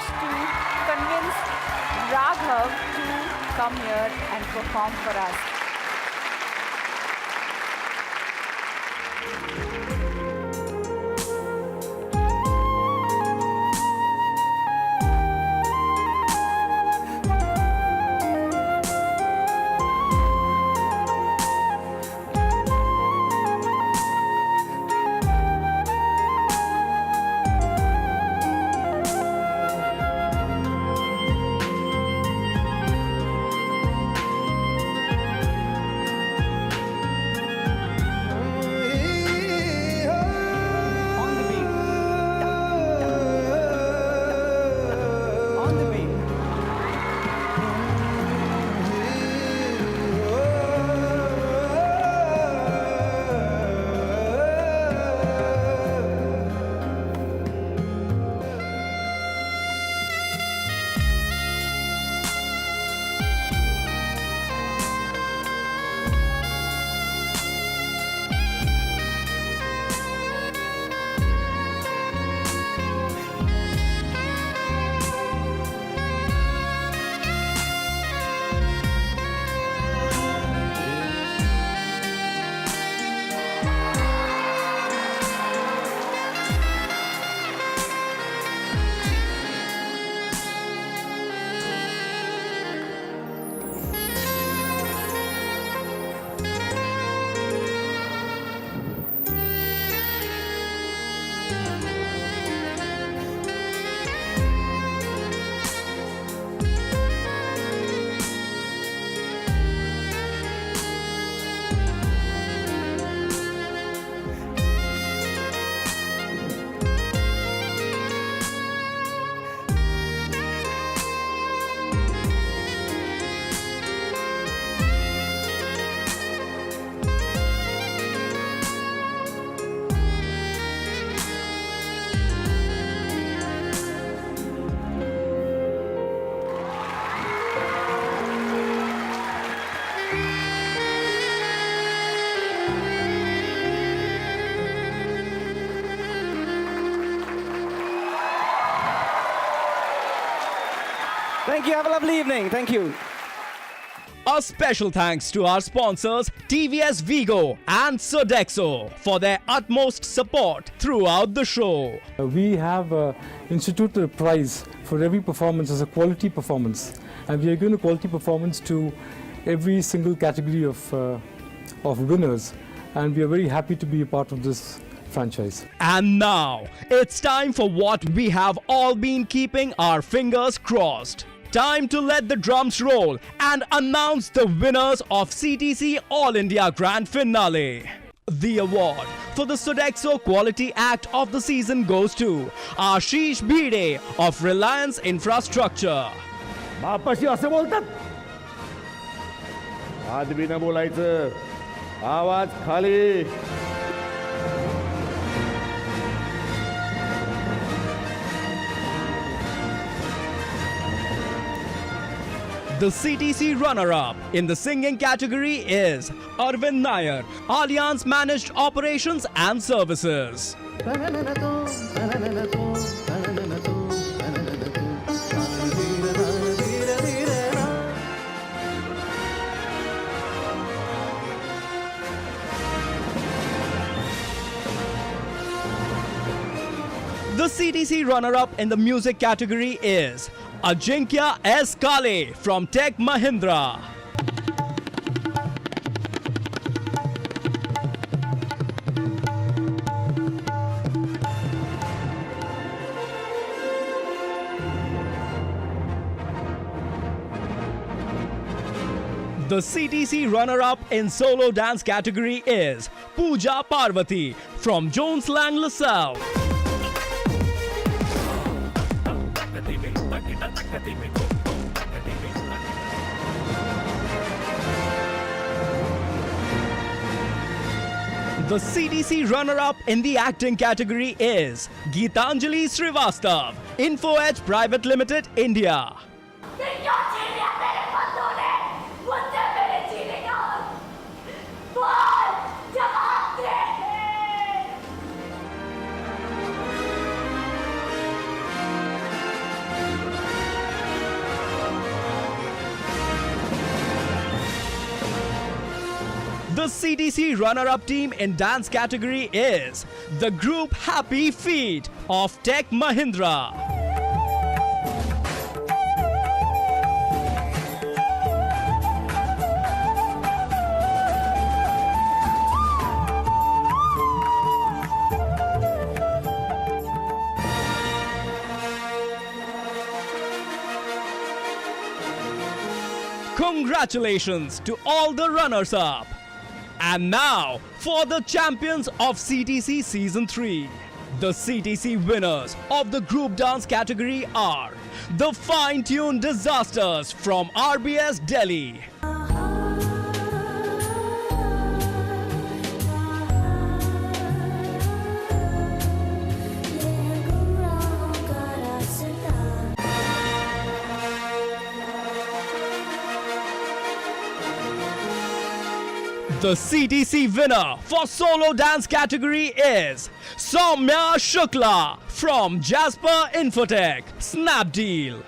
managed to convince Raghav to come here and perform for us. On the beat. On the beat. Thank you. Have a lovely evening. Thank you. A special thanks to our sponsors TVS Vigo and Sodexo for their utmost support throughout the show. We have instituted a prize for every performance as a quality performance, and we are giving a quality performance to every single category of winners, and we are very happy to be a part of this franchise. And now it's time for what we have all been keeping our fingers crossed. Time to let the drums roll and announce the winners of CTC All India Grand Finale. The award for the Sodexo Quality Act of the season goes to Ashish Bhide of Reliance Infrastructure. बापाशी असं बोलतात आदमी न बोलायचं आवाज खाली The CTC runner-up in the singing category is Arvind Nair, Allianz Managed Operations and Services. The CTC runner-up in the music category is Ajinkya S. Kale from Tech Mahindra. The CTC runner-up in solo dance category is Pooja Parvati from Jones Lang LaSalle. The CTC runner-up in the acting category is Geetanjali Srivastav, Info Edge Private Limited, India. The CTC runner-up team in dance category is the group Happy Feet of Tech Mahindra. Congratulations to all the runners-up. And now for the champions of CTC Season 3. The CTC winners of the group dance category are the Fine Tune Disasters from RBS Delhi. The CTC winner for solo dance category is Soumya Shukla from Jasper Infotech, Snapdeal.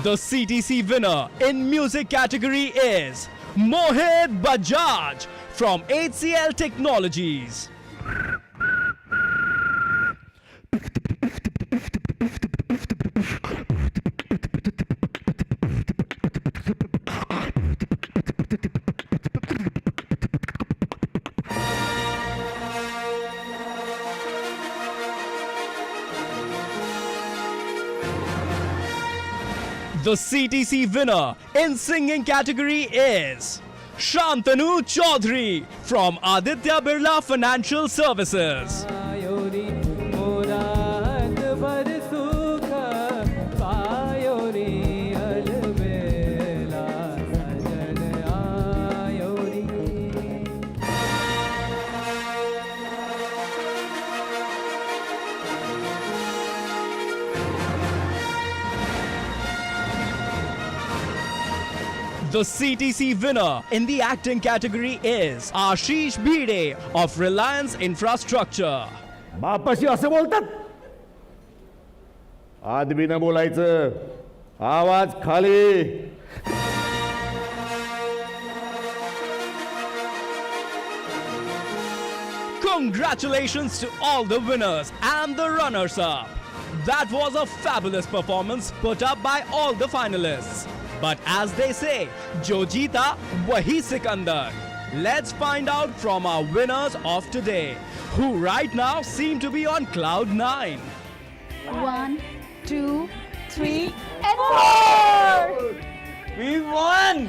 The CTC winner in music category is Mohit Bajaj from HCL Technologies. The CTC winner in singing category is Shantanu Chaudhary from Aditya Birla Financial Services. The CTC winner in the acting category is Ashish Bhide of Reliance Infrastructure. बापाशी असं बोलतात आदमी न बोलायचं आवाज खाली Congratulations to all the winners and the runners-up. That was a fabulous performance put up by all the finalists. But as they say, Jo jeeta, wahi Sikandar. Let's find out from our winners of today, who right now seem to be on cloud 9. 1, 2, 3, and 4! We won!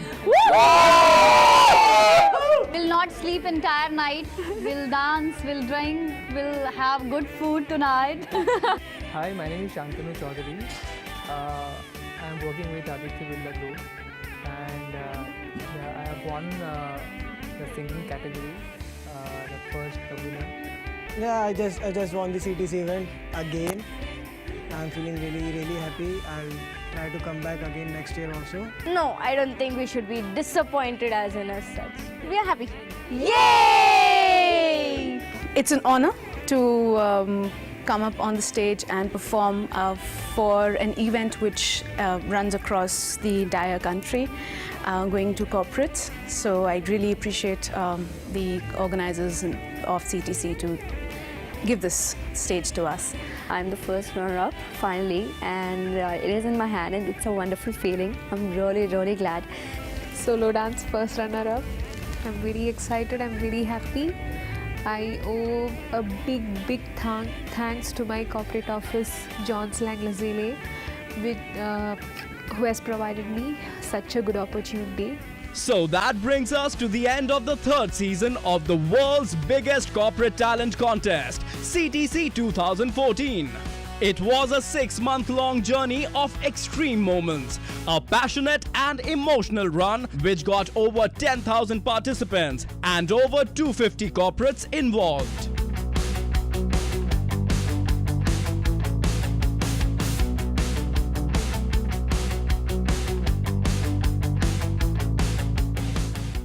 We'll not sleep entire night. We'll dance, we'll drink, we'll have good food tonight. Hi, my name is Shantanu Chaudhary. I'm working with Aditya Birla Group, and yeah, I have won the singing category, the first winner. Yeah, I just won the CTC event again. I'm feeling really happy. I'll try to come back again next year also. No, I don't think we should be disappointed as such. We are happy. Yay! It's an honor to come up on the stage and perform for an event which runs across the entire country, going to corporates. So I really appreciate the organizers of CTC to give this stage to us. I'm the first runner-up, finally, and it is in my hand, and it's a wonderful feeling. I'm really glad. Solo dance first runner-up. I'm very excited, I'm very happy. I owe a big thanks to my corporate office, John Slang Lazele, who has provided me such a good opportunity. So that brings us to the end of the third season of the world's biggest corporate talent contest, CTC 2014. It was a 6-month-long journey of extreme moments, a passionate and emotional run which got over 10,000 participants and over 250 corporates involved.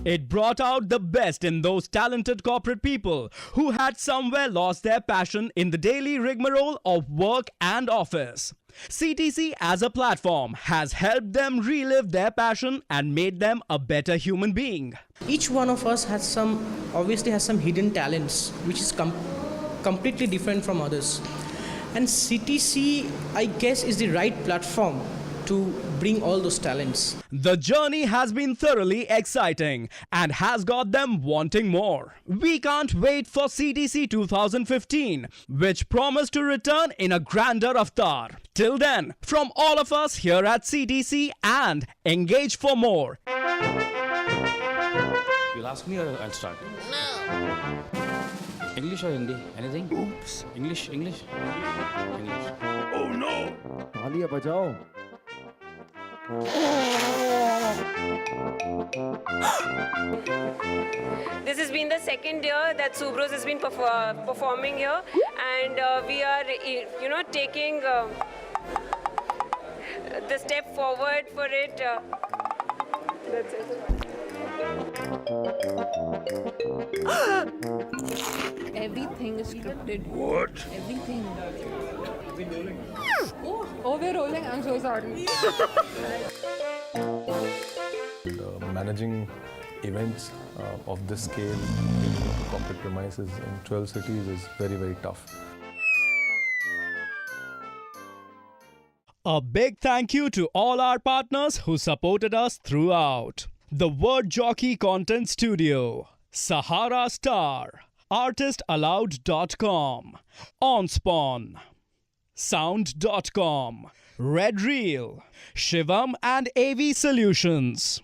It brought out the best in those talented corporate people who had somewhere lost their passion in the daily rigmarole of work and office. CTC as a platform has helped them relive their passion and made them a better human being. Each one of us obviously has some hidden talents which is completely different from others. And CTC, I guess, is the right platform to bring all those talents. The journey has been thoroughly exciting and has got them wanting more. We can't wait for CTC 2015, which promised to return in a grander avatar. Till then, from all of us here at CTC and Engage for More. You'll ask me or I'll start? No. English or Hindi? Anything? Oops. English. Oh no! तालियां बजाओ. This has been the second year that Subros has been performing here, and we are, taking the step forward for it. That's it. Everything is scripted. What? Everything. Oh, we're rolling. I'm so sorry. Managing events of this scale in corporate premises in 12 cities is very, very tough. A big thank you to all our partners who supported us throughout. The Word Jockey Content Studio, Sahara Star, ArtistAllowed.com, OnSpawn, Sound.com, Red Reel, Shivam and AV Solutions.